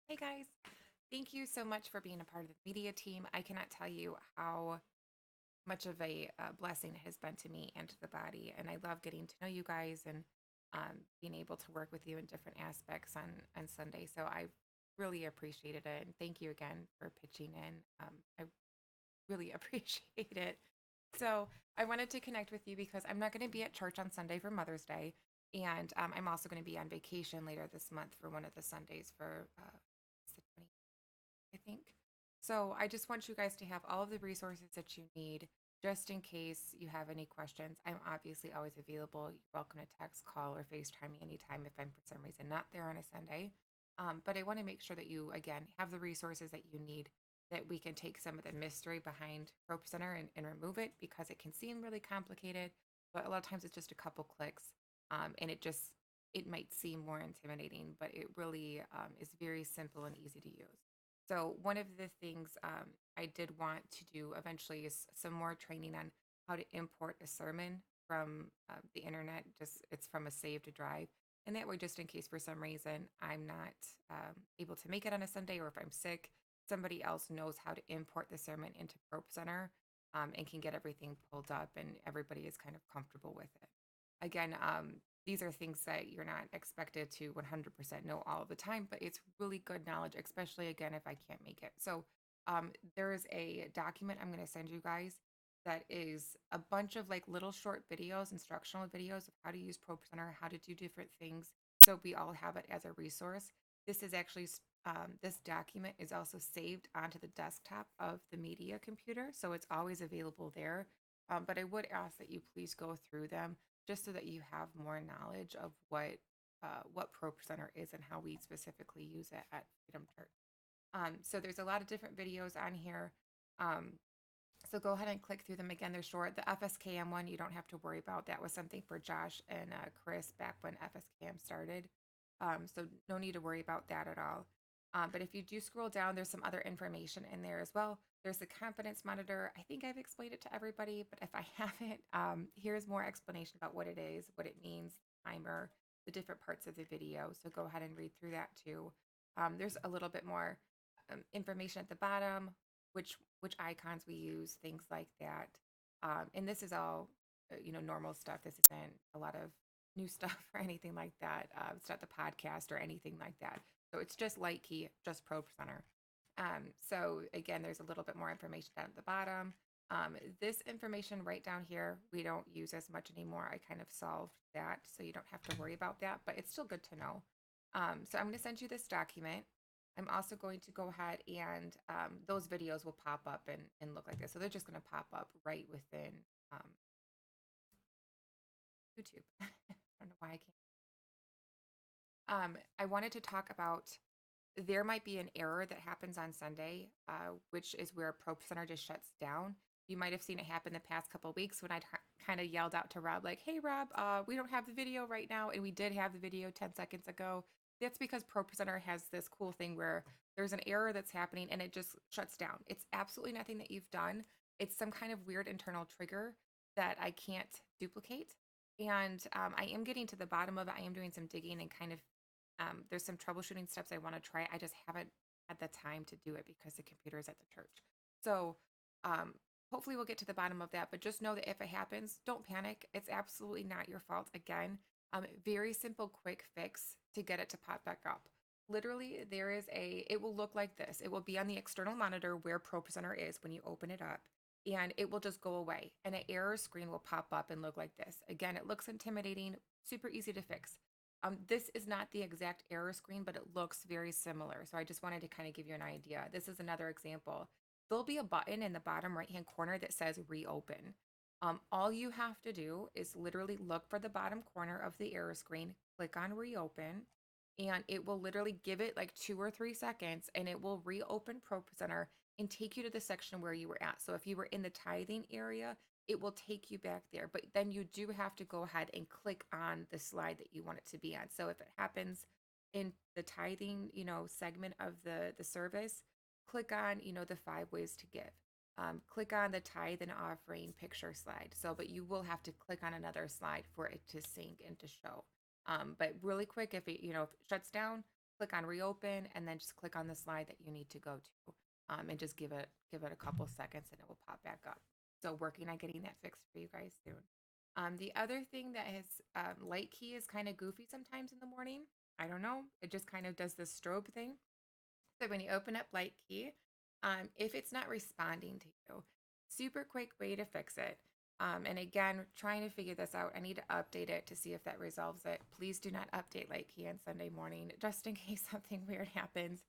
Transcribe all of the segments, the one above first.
Hey guys, thank you so much for being a part of the media team. I cannot tell you how much of a blessing it has been to me and to the body. And I love getting to know you guys and being able to work with you in different aspects on Sunday. So I really appreciated it. And thank you again for pitching in. I really appreciate it. So I wanted to connect with you because I'm not going to be at church on Sunday for Mother's Day. And I'm also going to be on vacation later this month for one of the Sundays for it's the 20th, I think. So I just want you guys to have all of the resources that you need just in case you have any questions. I'm obviously always available. You're welcome to text, call, or FaceTime me anytime if I'm for some reason not there on a Sunday. But I want to make sure that you, again, have the resources that you need, that we can take some of the mystery behind Rope Center and remove it because it can seem really complicated, but a lot of times it's just a couple clicks. And it might seem more intimidating, but it really is very simple and easy to use. So one of the things I did want to do eventually is some more training on how to import a sermon from the internet. Just it's from a saved drive, and that way, just in case for some reason I'm not able to make it on a Sunday, or if I'm sick, somebody else knows how to import the sermon into Probe Center and can get everything pulled up, and everybody is kind of comfortable with it. Again, these are things that you're not expected to 100% know all the time, but it's really good knowledge, especially again if I can't make it. So, there is a document I'm going to send you guys that is a bunch of like little short videos, instructional videos of how to use Pro Center, how to do different things. So we all have it as a resource. This is actually this document is also saved onto the desktop of the media computer, so it's always available there. But I would ask that you please go through them just so that you have more knowledge of what Pro Center is and how we specifically use it at Freedom Church. So there's a lot of different videos on here. Um, so go ahead and click through them again. They're short. The FSKM one you don't have to worry about. That was something for Josh and Chris back when FSKM started. So no need to worry about that at all. But if you do scroll down, there's some other information in there as well. There's the confidence monitor. I think I've explained it to everybody, but if I haven't, here's more explanation about what it is, what it means, timer, the different parts of the video. So go ahead and read through that too. There's a little bit more information at the bottom, which icons we use, things like that. And this is all normal stuff. This isn't a lot of new stuff or anything like that. It's not the podcast or anything like that. So it's just Light Key, just Probe Center. So again, there's a little bit more information down at the bottom. This information right down here, we don't use as much anymore. I kind of solved that, so you don't have to worry about that, but it's still good to know. So I'm going to send you this document. I'm also going to go ahead and those videos will pop up and look like this. So they're just going to pop up right within um, YouTube. I don't know why I can't. I wanted to talk about there might be an error that happens on Sunday, which is where Pro Center just shuts down. You might have seen it happen the past couple of weeks when I kind of yelled out to Rob, like, "Hey, Rob, we don't have the video right now," and we did have the video 10 seconds ago. That's because Pro Center has this cool thing where there's an error that's happening and it just shuts down. It's absolutely nothing that you've done. It's some kind of weird internal trigger that I can't duplicate. And I am getting to the bottom of it. I am doing some digging and kind of there's some troubleshooting steps I want to try. I just haven't had the time to do it because the computer is at the church. So um, hopefully we'll get to the bottom of that. But just know that if it happens, don't panic. It's absolutely not your fault. Again, very simple, quick fix to get it to pop back up. Literally, it will look like this. It will be on the external monitor where Pro Presenter is when you open it up, and it will just go away. And an error screen will pop up and look like this. Again, it looks intimidating, super easy to fix. This is not the exact error screen, but it looks very similar. So I just wanted to kind of give you an idea. This is another example. There'll be a button in the bottom right-hand corner that says reopen. All you have to do is literally look for the bottom corner of the error screen, click on reopen, and it will literally give it like 2 or 3 seconds and it will reopen Pro Presenter and take you to the section where you were at. So if you were in the tithing area, it will take you back there. But then you do have to go ahead and click on the slide that you want it to be on. So if it happens in the tithing, segment of the service, click on, the 5 ways to give. Click on the tithe and offering picture slide. So, but you will have to click on another slide for it to sync and to show. But really quick, if it shuts down, click on reopen and then just click on the slide that you need to go to, and just give it a couple seconds and it will pop back up. So working on getting that fixed for you guys soon. The other thing that has light key is kind of goofy sometimes in the morning. I don't know. It just kind of does this strobe thing. So when you open up light key, if it's not responding to you, super quick way to fix it. And again, trying to figure this out, I need to update it to see if that resolves it. Please do not update light key on Sunday morning, just in case something weird happens.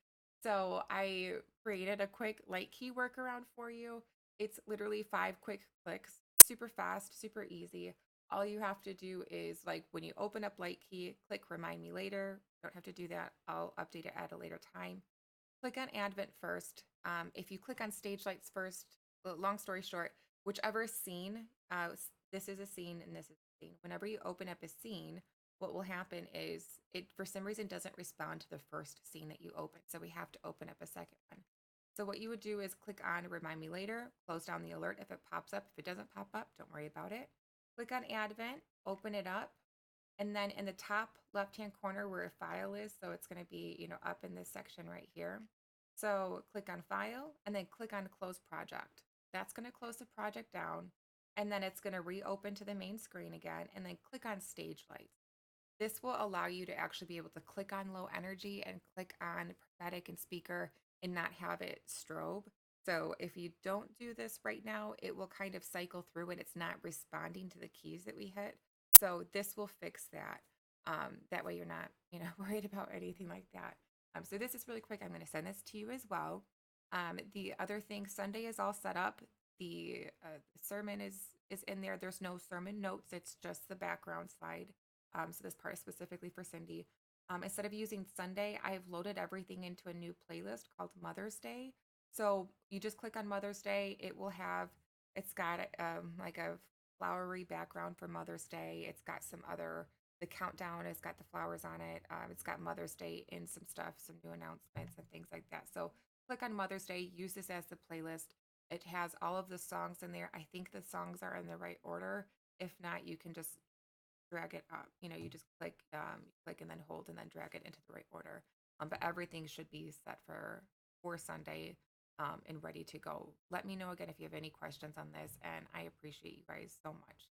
So I created a quick light key workaround for you. It's literally 5 quick clicks, super fast, super easy. All you have to do is like when you open up light key, click remind me later. Don't have to do that. I'll update it at a later time. Click on Advent first. If you click on stage lights first, long story short, whichever scene, this is a scene and this is a scene. Whenever you open up a scene, what will happen is it for some reason doesn't respond to the first scene that you open. So we have to open up a second one. So what you would do is click on remind me later, close down the alert if it pops up. If it doesn't pop up, don't worry about it. Click on Advent, open it up, and then in the top left-hand corner where a file is, so it's going to be, up in this section right here. So click on file and then click on close project. That's going to close the project down. And then it's going to reopen to the main screen again and then click on stage lights. This will allow you to actually be able to click on low energy and click on prophetic and speaker and not have it strobe. So if you don't do this right now, it will kind of cycle through and it's not responding to the keys that we hit. So this will fix that. That way you're not, worried about anything like that. So this is really quick. I'm going to send this to you as well. The other thing, Sunday is all set up. The sermon is in there. There's no sermon notes. It's just the background slide. So this part is specifically for Cindy. Instead of using Sunday, I've loaded everything into a new playlist called Mother's Day. So you just click on Mother's Day. It's got like a flowery background for Mother's Day. It's got the countdown has got the flowers on it. It's got Mother's Day in some stuff, some new announcements and things like that. So click on Mother's Day, use this as the playlist. It has all of the songs in there. I think the songs are in the right order. If not, you can just drag it up. You just click and then hold and then drag it into the right order. But everything should be set for Sunday, and ready to go. Let me know again if you have any questions on this, and I appreciate you guys so much.